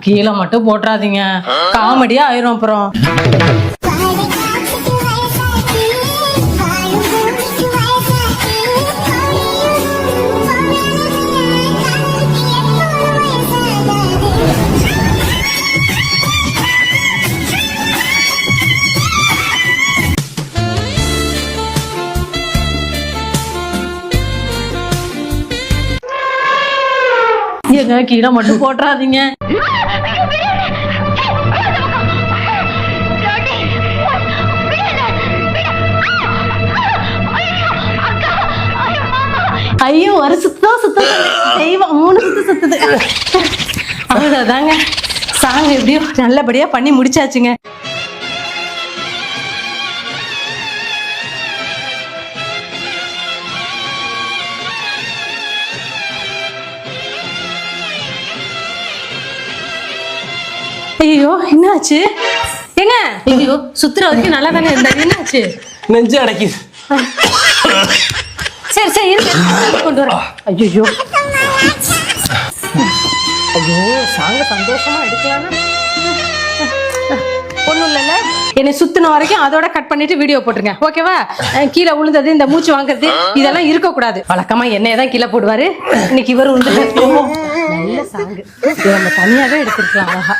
கீழே மட்டும் போட்டுறாதீங்க, காமெடியா ஆயிரும் அப்புறம். ஏங்க கீழே மட்டும் போட்டுறாதீங்க. ஐயோ ஒரு சுத்தம் தெய்வம் 3 சுத்துது. அவ்வளவுதாங்க, சாங் எப்படியோ நல்லபடியா பண்ணி முடிச்சாச்சுங்க. ஐயோ என்னாச்சு? ஏங்க ஐயோ சுத்துற வரைக்கும் நல்லா தானே இருந்தா, என்னாச்சு? நெஞ்சு அடைக்குது. சரி சரி இருக்கு, கொண்டு வர. ஐயோ ஐயோ சாங்க சந்தோஷமா எடுக்கலாம்னா ஒண்ணும் இல்லைல்ல. என்னை சுத்தின வரைக்கும் அதோட கட் பண்ணிட்டு வீடியோ போட்டுருங்க, ஓகேவா? கீழே விழுந்தது, இந்த மூச்சு வாங்குறது இதெல்லாம் இருக்க கூடாது. வழக்கமா என்னைய தான் கீழே போடுவாரு, இன்னைக்கு இவர் விழுந்து நல்ல சாங்கு நம்ம தனியாவே எடுத்துருக்கலாம். அழகா